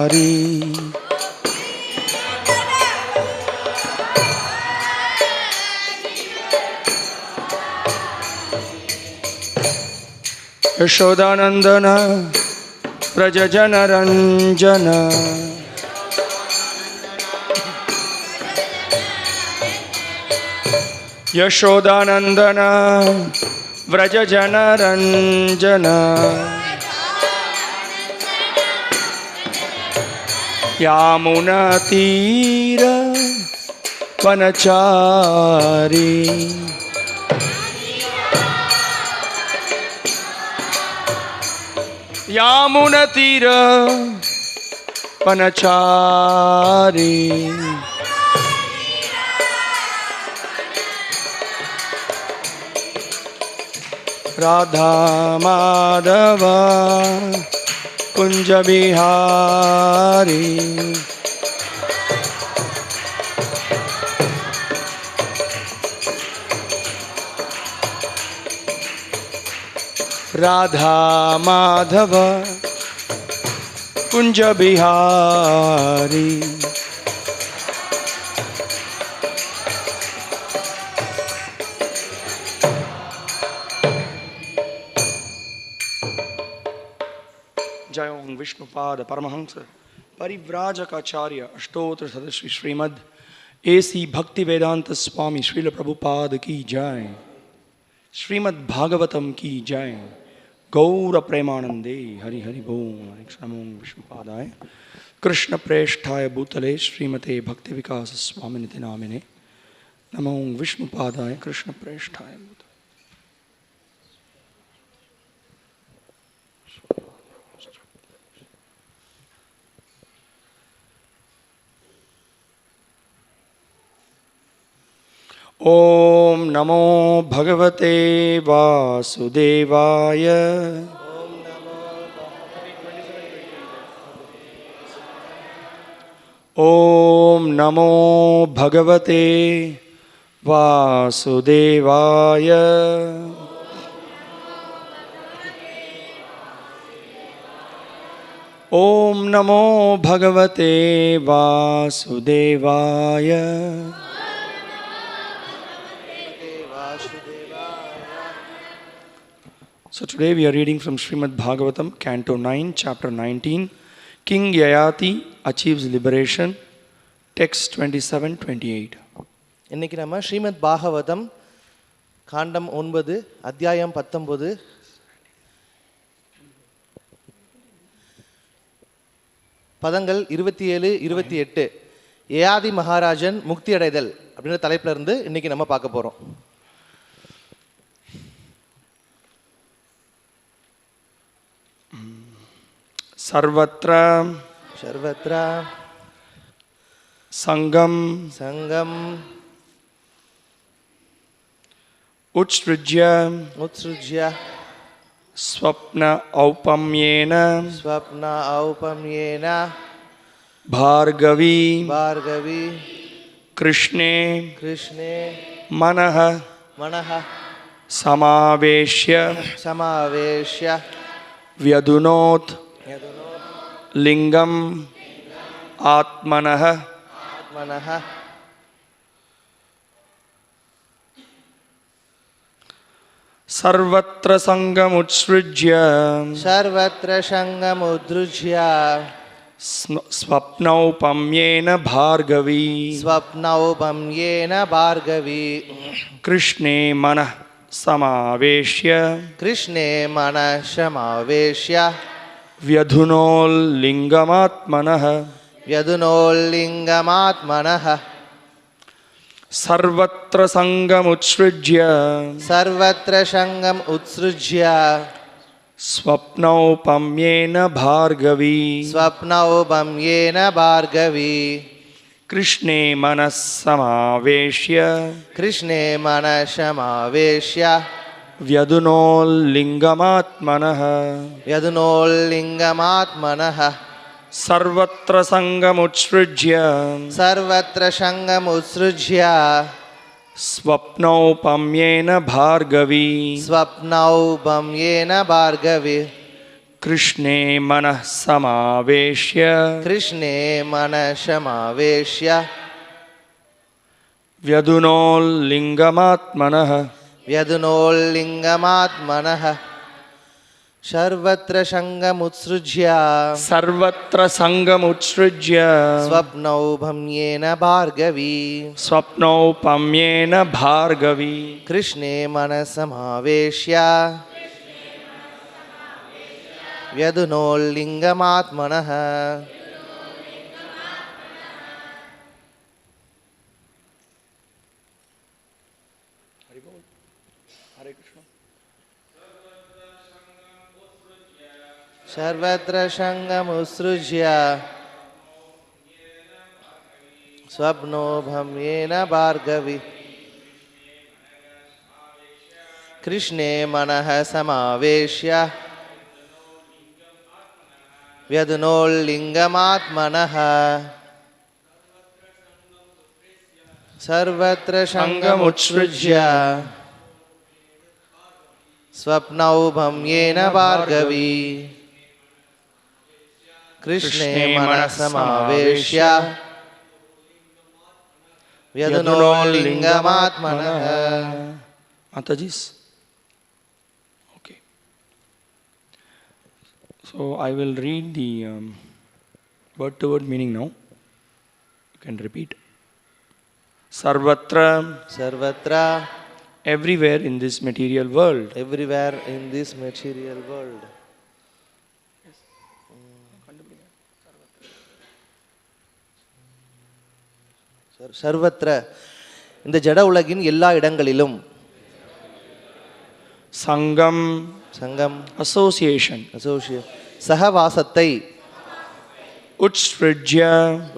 Hari. Yashodanandana Prajajana Ranjana. Yashodanandana Vrajajana Ranjana. Yamuna Tira Vanachari. Yamuna Tira Vanachari. Radha Madhava Kunja Bihari. Radha Madhava Kunja Bihari. Jai Om Vishnupada Paramahamsa Parivrajakaacharya Ashtotra Sadashri Srimad A.C. Bhaktivedanta Swami Srila Prabhupada Ki Jai. Srimad Bhagavatam Ki Jai. Gaura Premanande Hari Hari Bom. Namo Vishnupadaya Krishna Presthaya Bhutale Srimate Bhakti Vikas Swaminiti Namine. Namo Vishnupadaya Krishna Presthaya Bhutale. Om Namo Bhagavate Vasudevaya. Om Namo Bhagavate Vasudevaya. Om Namo Bhagavate Vasudevaya. So today we are reading from Srimad Bhagavatam, Canto 9, Chapter 19. King Yayati achieves liberation. Text 27-28. இன்னைக்கு நம்ம ஸ்ரீமத் பாகவதம் காண்டம் 9 அத்தியாயம் 19 பதங்கள் 27-28 யயாதி மகாராஜன் முக்தி அடைதல் அப்படிங்கிற தலைப்புல இருந்து இன்னைக்கு நம்ம பார்க்க போறோம். Sarvatra सर्वत्र Sangam संगम Utsrujya उत्सृज्य Swapna Aupamyena स्वप्न औपम्येन Bhargavi भार्गवी Krishne कृष्णे Manaha मनः Samaveshya समावेश्य Vyadunot Lingam Atmanah मनः Sarvatra Sangam Utsrujya सर्वत्र संगमुद्रुज्य Swapnaupamyena Bhargavi स्वप्नौपम्येन Bhargavi Krishne Manah Samaveshya कृष्णे मनः समावेश्य Vyadhunol Lingamatmanah यदुनोल्लिङ्गमात्मनः Sarvatra Sangam Utsrujya सर्वत्र संगम उत्सृज्य Swapnaupamyena Bhargavi स्वप्नौपम्येन Bhargavi Krishne Manas Samaveshya कृष्णे मनः समावेश्य Vyadunol Lingamatmanah यदुनोल्लिङ्गमात्मनः Sarvatra Sangam Utsrujya सर्वत्र संगम उत्सृज्य Swapnaupamyena Bhargavi स्वप्नौपम्येन भार्गवी कृष्णे मनः समावेश्य कृष्णे मनशमावेश्य व्यधुनोल्लिङ्गमात्मनः व्यधुनोल्लिङ्गमात्मनः सर्वत्र सङ्गमुत्सृज्य सर्वत्र सङ्गमुत्सृज्य स्वप्नौ भम्येन भार्गवी स्वप्नोपम्येन भार्गवी कृष्णे मनसमावेश्य व्यधुनोल्लिङ्गमात्मनः सर्वत्र सङ्गमुत्सृज्य स्वप्नो भम्येन भार्गवी कृष्णे मनः समावेश्य व्यधुनोल्लिङ्गमात्मनः सर्वत्र सङ्गमुत्सृज्य स्वप्नौ भम्येन भार्गवी कृष्णे मनसमावेश्य व्यधुनोल्लिङ्गमात्मनः. Mataji's. Okay. So I will read the word-to-word meaning now. You can repeat. Sarvatra, सर्वत्र everywhere in this material world. everywhere in this material world. சர்வத்திர இந்த ஜட உலகின் எல்லா இடங்களிலும் Sangam, சங்கம் association. சகவாசத்தை Utssrijya,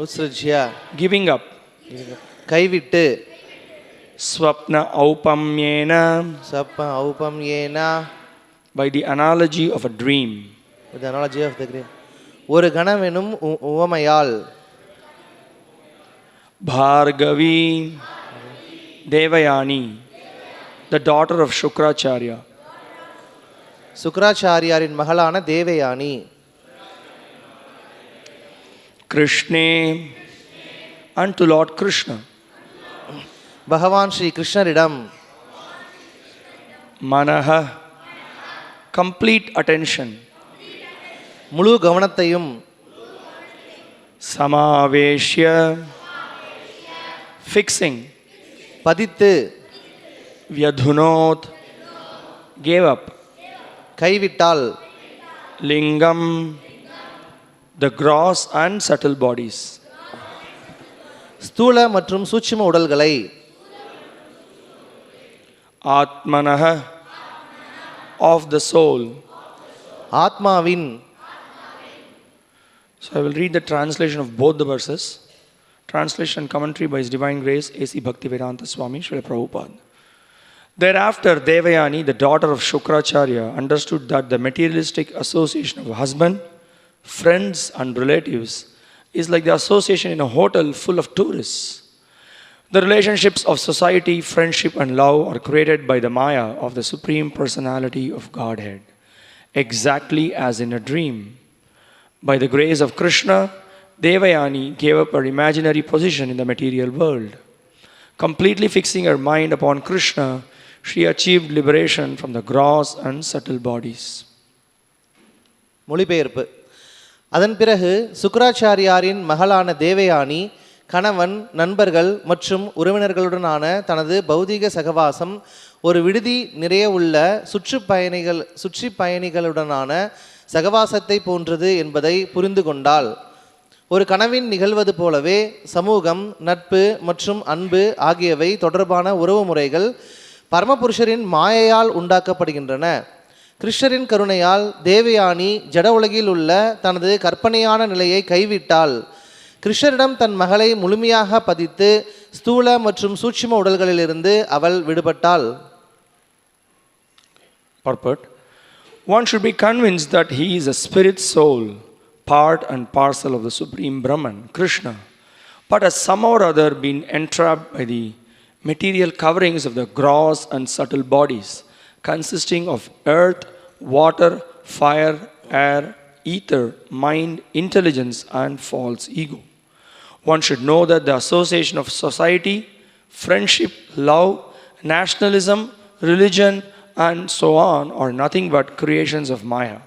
உத்ஸ்ருஜ்ய giving up. கைவிட்டு Swapna aupamyena, சப்ப ஔபம் ஏனா by the analogy of a dream. the analogy of the dream ஒரு கணவெனும் உவமையால் Bhargavi Devayani, the daughter of Shukracharya. சுக்ராச்சாரியாரின் மகளான Devayani Krishne, unto Lord Krishna. பகவான் ஸ்ரீ கிருஷ்ணரிடம் Manaha, complete attention. முழு கவனத்தையும் Samaveshya, fixing. பதித்து Vyadhunot, gave up. கைவிட்டால் Lingam, the gross and subtle bodies. ஸ்தூல மற்றும் சூட்சும உடல்களை Atmanaha, of the soul. ஆத்மாவின். So I will read the translation of both the verses. Translation and commentary by His Divine Grace, A.C. Bhaktivedanta Swami, Srila Prabhupada. Thereafter, Devayani, the daughter of Shukracharya, understood that the materialistic association of husband, friends and relatives is like the association in a hotel full of tourists. The relationships of society, friendship and love are created by the Maya of the Supreme Personality of Godhead, exactly as in a dream. By the grace of Krishna, Devayani gave up her imaginary position in the material world. Completely fixing her mind upon Krishna, she achieved liberation from the gross and subtle bodies. மொழிபெயர்ப்பு. அதன் பிறகு சுக்ராச்சாரியாரின் மகளான தேவயானி கணவன், நண்பர்கள் மற்றும் உறவினர்களுடனான தனது பௌதீக சகவாசம் ஒரு விடுதி நிறைய உள்ள சுற்றுப்பயணிகளுடனான சகவாசத்தை போன்றது என்பதை புரிந்து கொண்டால், ஒரு கனவின் நிகழ்வது போலவே சமூகம், நட்பு மற்றும் அன்பு ஆகியவை தொடர்பான உறவு முறைகள் பரமபுருஷரின் மாயையால் உண்டாக்கப்படுகின்றன. கிருஷ்ணரின் கருணையால் தேவயானி ஜட உலகில் உள்ள தனது கற்பனையான நிலையை கைவிட்டால், கிருஷ்ணரிடம் தன் மகளை முழுமையாக பதித்து ஸ்தூல மற்றும் சூட்சும உடல்களிலிருந்து அவள் விடுபட்டாள். Purport. One should be convinced that he is a spirit soul, part and parcel of the Supreme Brahman, Krishna, but has somehow or other been entrapped by the material coverings of the gross and subtle bodies, consisting of earth, water, fire, air, ether, mind, intelligence, and false ego. One should know that the association of society, friendship, love, nationalism, religion, and so on are nothing but creations of Maya.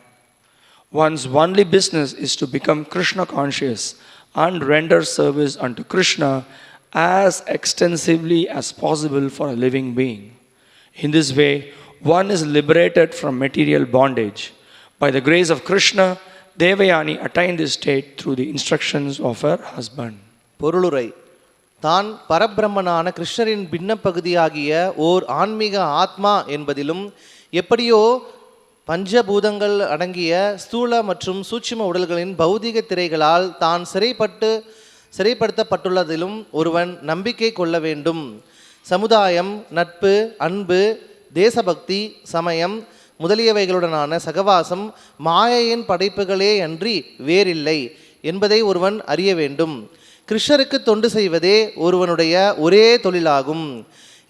One's only business is to become Krishna conscious and render service unto Krishna as extensively as possible for a living being. In this way, one is liberated from material bondage. By the grace of Krishna, Devayani attained this state through the instructions of her husband. பொருளுரை. தான் பரபிரம்மனான கிருஷ்ணரின் பின்ன பகுதியாகிய ஓர் ஆன்மீக ஆத்மா என்பதிலும் எப்படியோ பஞ்சபூதங்கள் அடங்கிய ஸ்தூல மற்றும் சூட்சும உடல்களின் பௌதிக திரைகளால் தான் சிறைப்படுத்தப்பட்டுள்ளதிலும் ஒருவன் நம்பிக்கை கொள்ள வேண்டும். சமுதாயம், நட்பு, அன்பு, தேசபக்தி, சமயம் முதலியவைகளுடனான சகவாசம் மாயையின் படைப்புகளே அன்றி வேறில்லை என்பதை ஒருவன் அறிய வேண்டும். கிருஷ்ணருக்கு தொண்டு செய்வதே ஒருவனுடைய ஒரே தொழிலாகும்.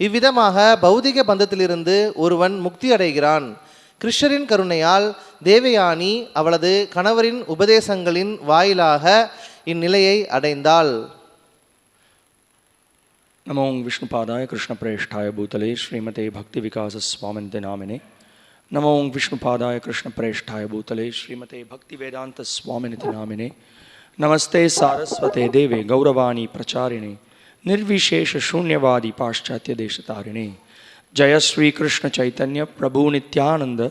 இவ்விதமாக பௌதிக பந்தத்திலிருந்து ஒருவன் முக்தி அடைகிறான். கிருஷ்ணரின் கருணையால் தேவயானி அவளது கணவரின் உபதேசங்களின் வாயிலாக இந்நிலையை அடைந்தாள். நமோ விஷ்ணுபாதாய கிருஷ்ணபிரேஷ்டாய பூதலே ஸ்ரீமதே பக்தி விகாச சுவாமினி நாமினே. நமோ விஷ்ணுபாதாய கிருஷ்ணபிரேஷ்டாய பூதலே ஸ்ரீமதே பக்தி வேதாந்த சுவாமினி நாமினே. நமஸ்தே சாரஸ்வதே தேவே கௌரவாணி பிரச்சாரிணே நிர்விசேஷ சூன்யவாதி பாश्चात्य தேசதாரிணே. जय श्री कृष्ण चैतन्य प्रभु नित्यानंद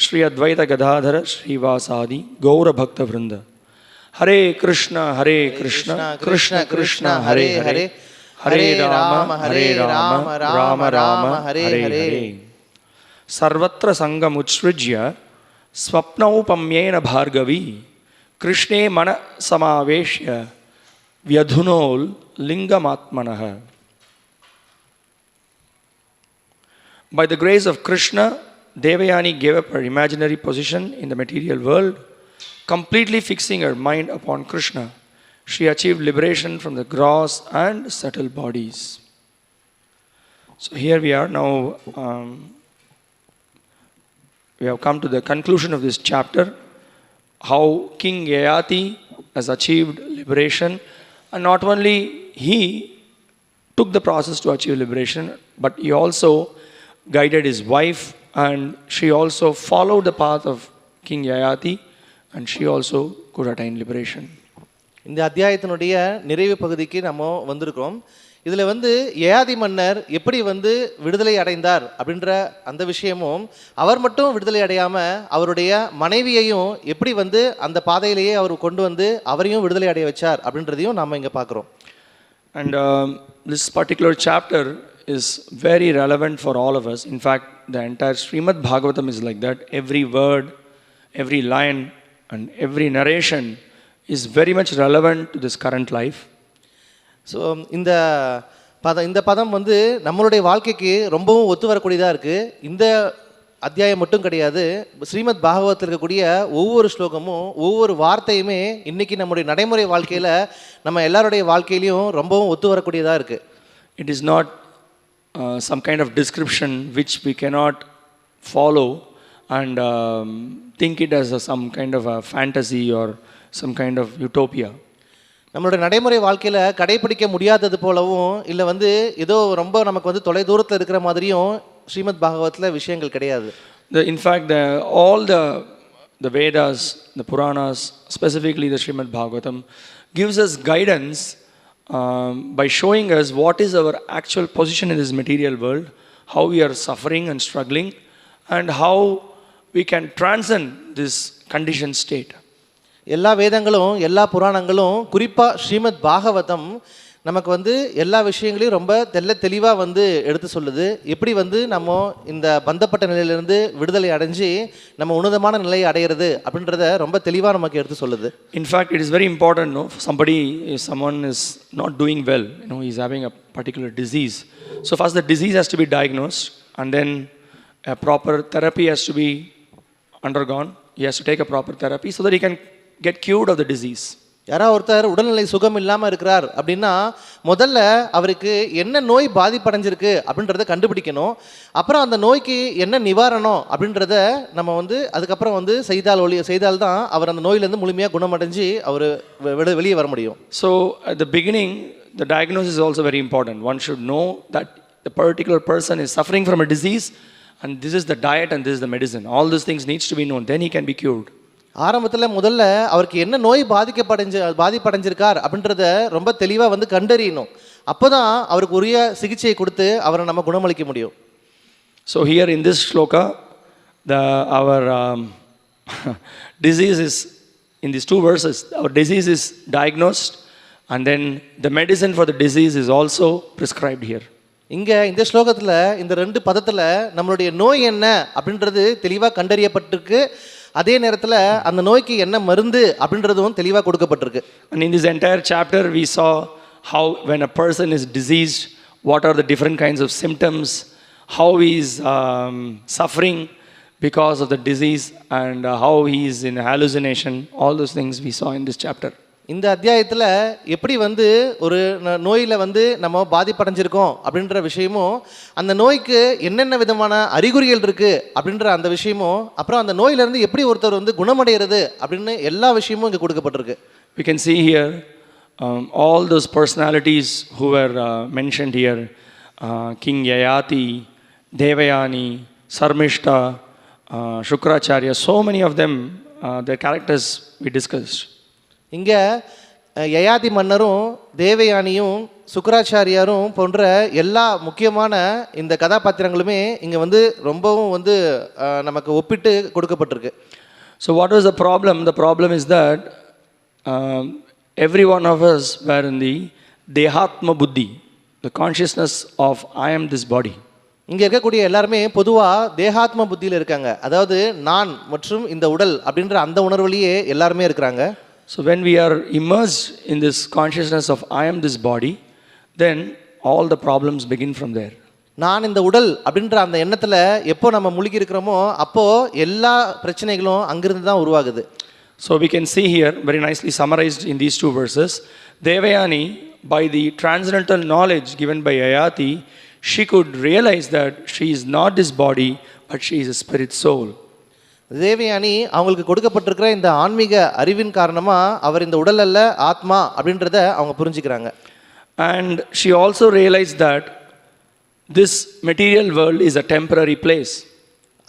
श्री अद्वैत गदाधर श्रीवासादि गौर भक्त वृंद. हरे कृष्ण कृष्ण कृष्ण हरे हरे, हरे राम राम राम हरे हरे. सर्वत्र संगमुत्सृज्य स्वप्नौपम्येन भार्गवी कृष्णे मन समावेश्य व्यधुनोल लिंगमात्मनः. By the grace of Krishna, Devayani gave up her imaginary position in the material world, completely fixing her mind upon Krishna. She achieved liberation from the gross and subtle bodies. So here we are now. We have come to the conclusion of this chapter, how King Yayati has achieved liberation, and not only he took the process to achieve liberation, but he also guided his wife, and she also followed the path of King Yayati, and she also could attain liberation. இந்த அத்தியாயத்தினுடைய நிறைவு பகுதிக்கு நம்ம வந்திருக்கிறோம். இதில் யயாதி மன்னர் எப்படி விடுதலை அடைந்தார் அப்படின்ற அந்த விஷயமும், அவர் மட்டும் விடுதலை அடையாமல் அவருடைய மனைவியையும் எப்படி அந்த பாதையிலேயே அவர் கொண்டு அவரையும் விடுதலை அடைய வச்சார் அப்படின்றதையும் நாம் இங்கே பார்க்குறோம். And this particular chapter is very relevant for all of us. In fact, the entire Srimad Bhagavatam is like that. Every word, every line, and every narration is very much relevant to this current life. So இந்த பதம் நம்மளுடைய வாழ்க்கைக்கு ரொம்பவும் ஒத்து வரக்கூடியதாக இருக்குது. இந்த அத்தியாயம் மட்டும் கிடையாது, ஸ்ரீமத் பாகவத்தில் இருக்கக்கூடிய ஒவ்வொரு ஸ்லோகமும் ஒவ்வொரு வார்த்தையுமே இன்றைக்கி நம்முடைய நடைமுறை வாழ்க்கையில் நம்ம எல்லாருடைய வாழ்க்கையிலையும் ரொம்பவும் ஒத்து வரக்கூடியதாக இருக்குது. It is not some kind of description which we cannot follow and think it as some kind of a fantasy or some kind of utopia. நம்மளுடைய நடைமுறை வாழ்க்கையில் கடைபிடிக்க முடியாதது போலவும் இல்லை ஏதோ ரொம்ப நமக்கு தொலை தூரத்தில் இருக்கிற மாதிரியும் ஸ்ரீமத் பாகவத்தில் விஷயங்கள் கிடையாது. In fact, all the Vedas, the Puranas, specifically the Srimad Bhagavatam, gives us guidance by showing us what is our actual position in this material world, how we are suffering and struggling, and how we can transcend this conditioned state. எல்லா வேதங்களும் எல்லா புராணங்களும் குறிப்பாக ஸ்ரீமத் பாகவதம் நமக்கு எல்லா விஷயங்களையும் ரொம்ப தெளிவாக எடுத்து சொல்லுது. எப்படி நம்ம இந்த பந்தப்பட்ட நிலையிலிருந்து விடுதலை அடைஞ்சு நம்ம உன்னதமான நிலையை அடையிறது அப்படின்றத ரொம்ப தெளிவாக நமக்கு எடுத்து சொல்லுது. In fact, it is very important, no, if someone is not doing well, he is having a particular disease. So first the disease has to be diagnosed, and then a proper therapy has to be undergone. He has to take a proper therapy so that he can get cured of the disease. யாராவது ஒருத்தர் உடல்நிலை சுகம் இல்லாமல் இருக்கிறார் அப்படின்னா முதல்ல அவருக்கு என்ன நோய் பாதிப்படைஞ்சிருக்கு அப்படின்றத கண்டுபிடிக்கணும். அப்புறம் அந்த நோய்க்கு என்ன நிவாரணம் அப்படின்றத நம்ம வந்து அதுக்கப்புறம் வந்து செய்தால்தான் அவர் அந்த நோயிலேருந்து முழுமையாக குணமடைஞ்சு அவர் வெளியே வர முடியும். So at the beginning, the diagnosis is also very important. One should know that the particular person is suffering from a disease, and this is the diet and this is the medicine. All these things needs to be known. Then he can be cured. ஆரம்பத்தில் முதல்ல அவருக்கு என்ன நோய் பாதிப்படைஞ்சிருக்கார் அப்படின்றத ரொம்ப தெளிவாக வந்து கண்டறியணும். அப்போ தான் அவருக்கு உரிய சிகிச்சையை கொடுத்து அவரை நம்ம குணமளிக்க முடியும். So here in this shloka, our disease is, in these two verses, our disease is diagnosed, and then the medicine for the disease is also prescribed here. இங்கே இந்த ஸ்லோகத்தில் இந்த 2 பதத்தில் நம்மளுடைய நோய் என்ன அப்படின்றது தெளிவாக கண்டறியப்பட்டிருக்கு. அதே நேரத்தில் அந்த நோய்க்கு என்ன மருந்து அப்படின்றதும் தெளிவாக கொடுக்கப்பட்டிருக்கு. And in this entire chapter we saw how when a person is diseased, what are the different kinds of symptoms, how he is suffering because of the disease, and how he is in hallucination. All those things we saw in this chapter. இந்த அத்தியாயத்தில் எப்படி வந்து ஒரு நோயில் வந்து நம்ம பாதிப்படைஞ்சிருக்கோம் அப்படின்ற விஷயமும், அந்த நோய்க்கு என்னென்ன விதமான அறிகுறிகள் இருக்குது அப்படின்ற அந்த விஷயமும், அப்புறம் அந்த நோயிலேருந்து எப்படி ஒருத்தர் வந்து குணமடைகிறது அப்படின்னு எல்லா விஷயமும் இங்கே கொடுக்கப்பட்டிருக்கு. We can see here all those personalities who were mentioned here, King Yayati, Devayani, Sarmishta, Shukracharya, so many of them, their characters we discussed. இங்கே யயாதி மன்னரும் தேவயானியும் சுக்கராச்சாரியாரும் போன்ற எல்லா முக்கியமான இந்த கதாபாத்திரங்களுமே இங்கே வந்து ரொம்பவும் வந்து நமக்கு ஒப்பிட்டு கொடுக்கப்பட்டிருக்கு. So what was the problem? The problem is that every one of us were in the Dehatma Buddhi, the consciousness of I am this body. இங்கே இருக்கக்கூடிய எல்லாருமே பொதுவாக தேகாத்ம புத்தியில் இருக்காங்க. அதாவது நான் மற்றும் இந்த உடல் அப்படின்ற அந்த உணர்வுலேயே எல்லாருமே இருக்கிறாங்க. So when we are immersed in this consciousness of I am this body, then all the problems begin from there. நான் இந்த உடல் அப்படின்ற அந்த எண்ணத்தில் எப்போ நம்ம முழுகி இருக்கிறோமோ அப்போது எல்லா பிரச்சனைகளும் அங்கிருந்து தான் உருவாகுது. So we can see here, very nicely summarized in these 2 verses, Devayani, by the transcendental knowledge given by Yayati, she could realize that she is not this body, but she is a spirit soul. Devayani அவங்களுக்கு கொடுக்கப்பட்டிருக்கிற இந்த ஆன்மீக அறிவின் காரணமாக அவர் இந்த உடல் அல்ல ஆத்மா அப்படின்றத அவங்க புரிஞ்சுக்கிறாங்க. And she also realized that this material world is a temporary place.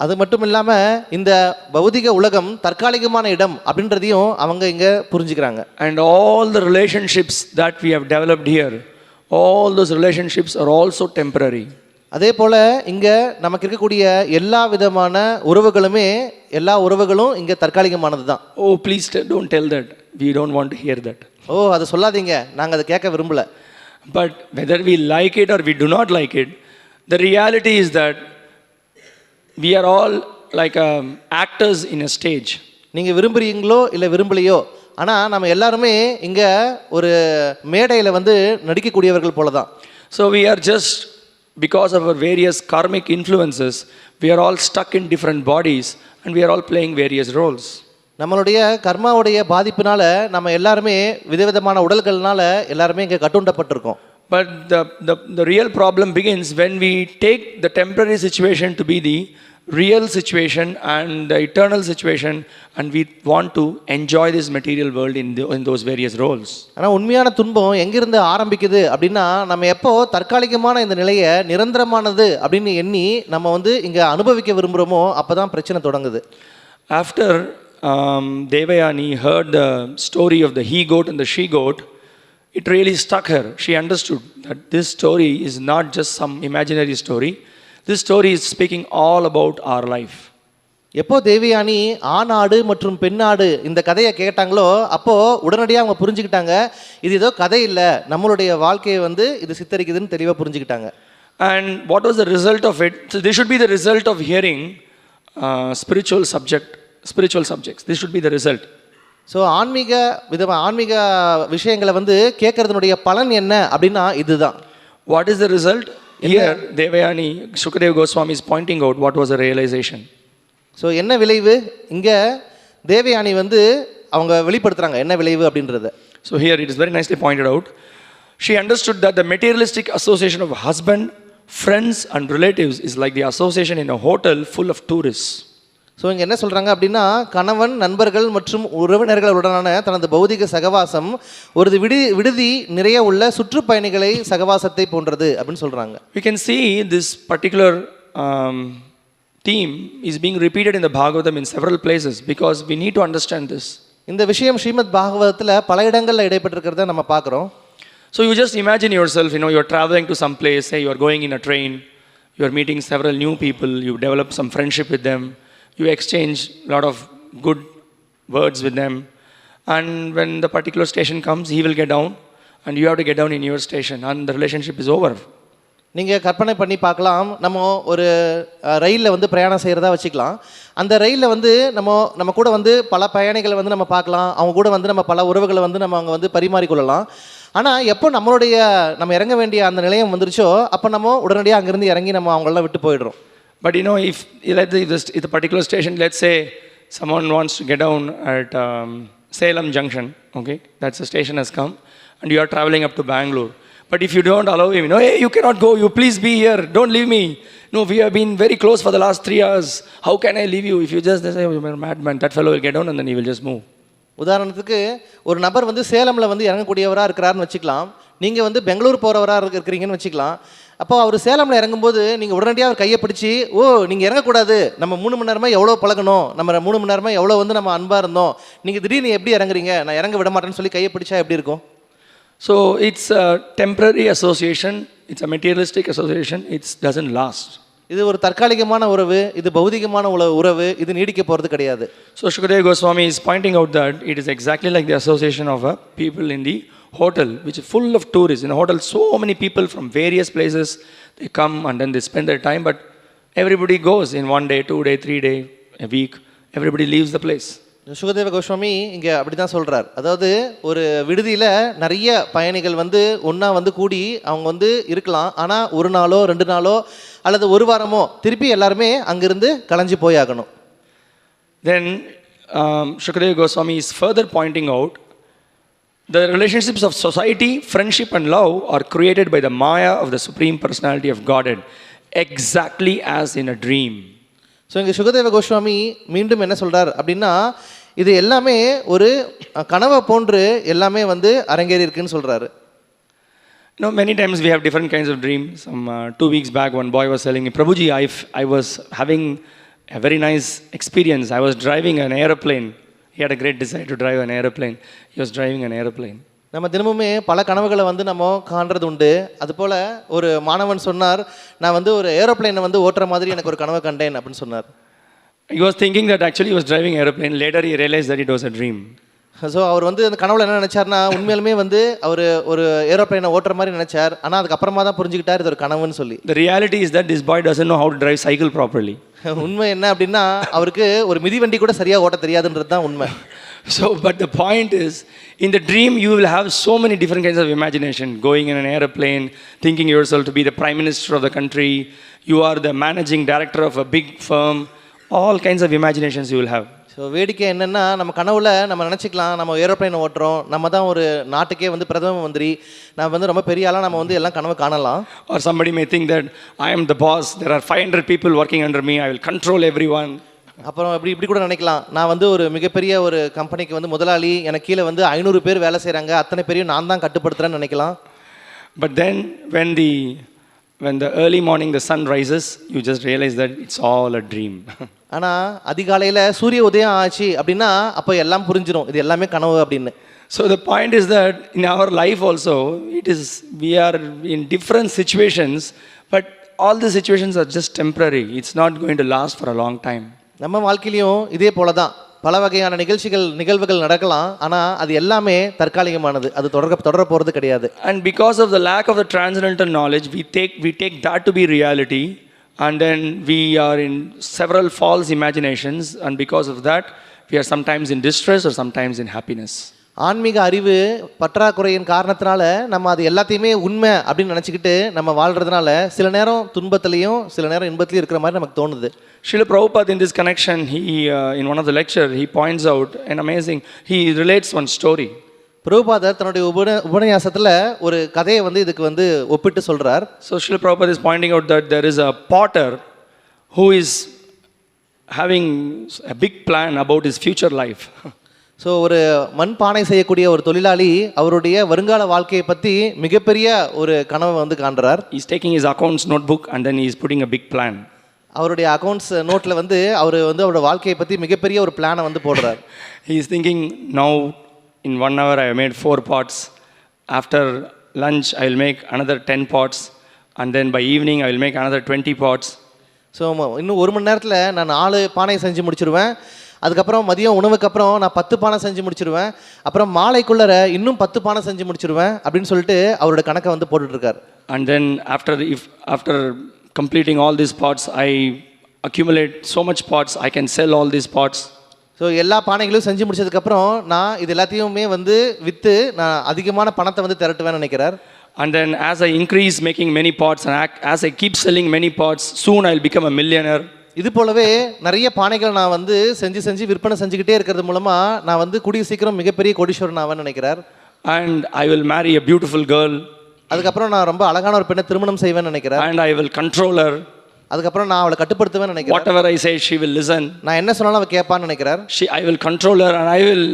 அது மட்டும் இல்லாமல் இந்த பௌதிக உலகம் தற்காலிகமான இடம் அப்படின்றதையும் அவங்க இங்கே புரிஞ்சுக்கிறாங்க. And all the relationships that we have developed here, all those relationships are also temporary. அதே போல் இங்கே நமக்கு இருக்கக்கூடிய எல்லா விதமான எல்லா உறவுகளும் இங்கே தற்காலிகமானது தான். Oh, please don't tell that. We don't want to hear that. அதை சொல்லாதீங்க, நாங்கள் அதை கேட்க விரும்பல. But whether we like it or we do not like it, the reality is that we are all like actors in a stage. நீங்கள் விரும்புகிறீங்களோ இல்லை விரும்பலையோ, ஆனால் நம்ம எல்லாருமே இங்கே ஒரு மேடையில் வந்து நடிக்கக்கூடியவர்கள் போல தான். So we are just, because of our various karmic influences, we are all stuck in different bodies and we are all playing various roles. நம்மளுடைய கர்மாவுடைய பாதிப்பினால நம்ம எல்லாருமே விதவிதமான உடல்கள்னால எல்லாருமே இங்கே கட்டுண்டப்பட்டிருக்கோம். But the real problem begins when we take the temporary situation to be the real situation and the eternal situation, and we want to enjoy this material world in those various roles. ஆனால் உண்மையான துன்பம் எங்கிருந்து ஆரம்பிக்குது அப்படின்னா, நம்ம எப்போ தற்காலிகமான இந்த நிலையை நிரந்தரமானது அப்படின்னு எண்ணி நம்ம வந்து இங்கே அனுபவிக்க விரும்புகிறோமோ அப்போ தான் பிரச்சனை தொடங்குது. After Devayani heard the story of the he goat and the she goat, it really struck her. She understood that this story is not just some imaginary story. This story is speaking all about our life. எப்போ தேவயானி ஆணாடு மற்றும் பெண்ணாடு இந்த கதையை கேட்டாங்களோ அப்போ உடனடியாக அவங்க புரிஞ்சுக்கிட்டாங்க, இது ஏதோ கதை இல்லை, நம்மளுடைய வாழ்க்கையை வந்து இது சித்தரிக்குதுன்னு தெளிவாக புரிஞ்சுக்கிட்டாங்க. And what was the result of it? So this should be the result of hearing spiritual subjects. This should be the result. So ஆன்மீக விஷயங்களை வந்து கேட்கறதுனுடைய பலன் என்ன அப்படின்னா இதுதான். What is the result? Here Devayani, Shukadeva Goswami is pointing out what was the realization. So என்ன விளைவு இங்கே தேவயானி வந்து அவங்க வெளிப்படுத்துகிறாங்க என்ன விளைவு அப்படின்றத. So here it is very nicely pointed out. She understood that the materialistic association of husband, friends and relatives is like the association in a hotel full of tourists. So இங்கே என்ன சொல்கிறாங்க அப்படின்னா, கணவன், நண்பர்கள் மற்றும் உறவினர்களுடனான தனது பௌதிக சகவாசம் ஒரு விடுதி நிறைய உள்ள சுற்றுப்பயணிகளை சகவாசத்தை போன்றது அப்படின்னு சொல்கிறாங்க. We can see this particular theme is being repeated in the Bhagavatam in several places because we need to understand this. இந்த விஷயம் ஸ்ரீமத் பாகவதத்தில் பல இடங்களில் இடைப்பட்டிருக்கிறத நம்ம பார்க்குறோம். So you just imagine yourself, you're traveling to some place, say you're going in a train, you're meeting several new people, you develop some friendship with them, you exchange a lot of good words with them, and when the particular station comes, he will get down and you have to get down in your station and the relationship is over. நீங்கள் கற்பனை பண்ணி பார்க்கலாம், நம்ம ஒரு ரயிலில் வந்து பிரயாணம் செய்கிறதா வச்சுக்கலாம். அந்த ரயிலில் வந்து நம்ம கூட வந்து பல பயணிகளை வந்து நம்ம பார்க்கலாம், அவங்க கூட வந்து நம்ம பல உறவுகளை வந்து நம்ம அங்கே வந்து பரிமாறிக்கொள்ளலாம். ஆனால் எப்போ நம்ம இறங்க வேண்டிய அந்த நிலையம் வந்துருச்சோ அப்போ நம்ம உடனடியாக அங்கேருந்து இறங்கி நம்ம அவங்களெலாம் விட்டு போயிடுறோம். But if the particular station, let's say someone wants to get down at Salem Junction, okay, that's the station has come and you are traveling up to Bangalore. But if you don't allow him, hey, you cannot go, you please be here, don't leave me. No, we have been very close for the last 3 hours. How can I leave you? If you just say, you're a madman, that fellow will get down and then he will just move. உதாரணத்துக்கு ஒரு நபர் வந்து சேலமில் வந்து இறங்கக்கூடியவராக இருக்கிறாருன்னு வச்சுக்கலாம், நீங்கள் வந்து பெங்களூர் போகிறவராக இருக்கிறீங்கன்னு வச்சுக்கலாம். அப்போ அவர் சேலமில் இறங்கும்போது நீங்கள் உடனடியாக அவர் கையை பிடிச்சி, நீங்கள் இறங்கக்கூடாது, நம்ம 3 மணி நேரமாக எவ்வளோ பழகணும், நம்ம 3 மணி நேரமாக எவ்வளோ வந்து நம்ம அன்பாக இருந்தோம், நீங்கள் திடீர்னு எப்படி இறங்குறீங்க, நான் இறங்க விட மாட்டேன்னு சொல்லி கையை பிடிச்சா எப்படி இருக்கும்? So it's a temporary association, it's a materialistic association, it doesn't last. இது ஒரு தற்காலிகமான உறவு, இது பௌதிகமான உறவு, இது நீடிக்க போகிறது கிடையாது. So Shukadeva Goswami is pointing out that it is exactly like the association of people in the hotel, which is full of tourists. In a hotel, so many people from various places, they come and then they spend their time, but everybody goes in 1 day, 2 day, 3 day, a week, everybody leaves the place. Sukadeva Goswami இங்கே அப்படி தான் சொல்கிறார். அதாவது ஒரு விடுதியில் நிறைய பயணிகள் வந்து ஒன்றா வந்து கூடி அவங்க வந்து இருக்கலாம், ஆனால் 1 நாளோ 2 நாளோ அல்லது 1 வாரமோ திருப்பி எல்லாருமே அங்கிருந்து கலைஞ்சு போயாகணும். Then Shukadeva Goswami is further pointing out the relationships of society, friendship and love are created by the Maya of the Supreme Personality of Godhead, exactly as in a dream. So இங்கே சுகதேவ கோஸ்வாமி மீண்டும் என்ன சொல்கிறார் அப்படின்னா, இது எல்லாமே ஒரு கனவை போன்று எல்லாமே வந்து அரங்கேறி இருக்குன்னு சொல்கிறாரு. Many times we have different kinds of dreams. Some 2 weeks back, one boy was telling me, Prabhuji, I was having a very nice experience. I was driving an aeroplane. He had a great desire to drive an aeroplane. He was driving an aeroplane. நம்ம தினமுமே பல கனவுகளை வந்து நம்ம காண்றது உண்டு. அதுபோல் ஒரு மாணவன் சொன்னார், நான் வந்து ஒரு ஏரோப்ளைனை வந்து ஓட்டுற மாதிரி எனக்கு ஒரு கனவை கண்டேன் அப்படின்னு சொன்னார். He was thinking that actually he was driving an aeroplane. Later he realized that it was a dream. So அவர் வந்து அந்த கனவுல என்ன நினைச்சார்னா, உண்மையிலுமே வந்து அவர் ஒரு ஏரோப்ளைனை ஓட்டுற மாதிரி நினைச்சார், ஆனால் அதுக்கப்புறமா தான் புரிஞ்சுக்கிட்டார் இது ஒரு கனவுன்னு சொல்லி. The reality is that this boy doesn't know how to drive cycle properly. உண்மை என்ன அப்படின்னா, அவருக்கு ஒரு மிதிவண்டி கூட சரியாக ஓட்ட தெரியாதுன்றது தான் உண்மை. So, but the point is, in the dream you will have so many different kinds of imagination. Going in an aeroplane, thinking yourself to be the prime minister of the country, you are the managing director of a big firm, all kinds of imaginations you will have. So வேடிக்கை என்னென்னா, நம்ம கனவுல நம்ம நினச்சிக்கலாம் நம்ம ஏரோப்ளைனை ஓட்டுறோம், நம்ம தான் ஒரு நாட்டுக்கே வந்து பிரதம மந்திரி, நான் வந்து ரொம்ப பெரிய ஆளாக நம்ம வந்து எல்லாம் கனவு காணலாம். Or somebody may think that I am the boss, there are 500 people working under me, I will control everyone. அப்புறம் இப்படி கூட நினைக்கலாம், நான் வந்து ஒரு மிகப்பெரிய ஒரு கம்பெனிக்கு வந்து முதலாளி, எனக்கு கீழே வந்து 500 பேர் வேலை செய்கிறாங்க, அத்தனை பேரையும் நான் தான் கட்டுப்படுத்துகிறேன்னு நினைக்கலாம். But then when the early morning the sun rises, you just realize that it's all a dream. ஆனால் அதிகாலையில் சூரிய உதயம் ஆச்சு அப்படின்னா அப்போ எல்லாம் புரிஞ்சிடும், இது எல்லாமே கனவு அப்படின்னு. So the point is that in our life also, we are in different situations, but all the situations are just temporary. It's not going to last for a long time. நம்ம வாழ்க்கையிலையும் இதே போல தான் பல வகையான நிகழ்வுகள் நடக்கலாம், ஆனால் அது எல்லாமே தற்காலிகமானது, அது தொடர போகிறது கிடையாது. And because of the lack of the transcendental knowledge, we take that to be reality, and then we are in several false imaginations, and because of that we are sometimes in distress or sometimes in happiness. ஆன்மீக அறிவு பற்றாக்குறையின் காரணத்தினால நம்ம அது எல்லாத்தையுமே உண்மை அப்படின்னு நினச்சிக்கிட்டு நம்ம வாழ்கிறதுனால சில நேரம் துன்பத்திலையும் சில நேரம் இன்பத்திலையும் இருக்கிற மாதிரி நமக்கு தோணுது. Srila Prabhupada in this connection, he in one of the lecture, he points out an amazing, he relates one story. பிரபுபாதர் தன்னுடைய உபன்யாசத்தில் ஒரு கதையை வந்து இதுக்கு வந்து ஒப்பிட்டு சொல்கிறார். So Srila Prabhupada is pointing out that there is a potter who is having a big plan about his future life. So ஒரு மண்பானை செய்யக்கூடிய ஒரு தொழிலாளி அவருடைய வருங்கால வாழ்க்கையை பற்றி மிகப்பெரிய ஒரு கனவை வந்து காண்றார். He is taking his accounts notebook and then he is putting a big plan. அவருடைய அக்கௌண்ட்ஸ் நோட்டில் வந்து அவர் வந்து அவரோட வாழ்க்கையை பற்றி மிகப்பெரிய ஒரு பிளானை வந்து போடுறார். He is thinking, now in 1 hour I have made 4 pots. After lunch I will make another 10 pots and then by evening I will make another 20 pots. So இன்னும் 1 மணி நேரத்தில் நான் 4 பானை செஞ்சு முடிச்சிருவேன். அதுக்கப்புறம் மதியம் உணவுக்கு அப்புறம் நான் 10 பானை செஞ்சு முடிச்சிருவேன். அப்புறம் மாலைக்குள்ளர இன்னும் 10 பானை செஞ்சு முடிச்சிருவேன் அப்படின்னு சொல்லிட்டு அவரோட கணக்கை வந்து போட்டுட்ருக்கார். And then after completing all these pots, I accumulate so much pots, I can sell all these pots. So எல்லா பானைகளும் செஞ்சு முடிச்சதுக்கப்புறம் நான் இது எல்லாத்தையுமே வந்து விற்று நான் அதிகமான பணத்தை வந்து திரட்டுவேன்னு நினைக்கிறார். And then as I increase making many pots and as I keep selling many pots, soon I will become a millionaire. இது போலவே நிறைய பானைகள் நான் வந்து செஞ்சு விற்பனை செஞ்சுக்கிட்டே இருக்கிறது மூலமாக நான் வந்து கூடிய சீக்கிரம் மிகப்பெரிய கோடீஸ்வரன் ஆவேன்னு நினைக்கிறார். And I will marry a beautiful girl. அதுக்கப்புறம் நான் ரொம்ப அழகான ஒரு பெண்ணை திருமணம் செய்வேன்னு நினைக்கிறார். And I will control her. அதுக்கப்புறம் நான் அவளை கட்டுப்படுத்துவேன்னு நினைக்கிறேன். Whatever I say, she will listen. நான் என்ன சொன்னாலும் அவள் கேட்பான்னு நினைக்கிறார். I will control her and I will,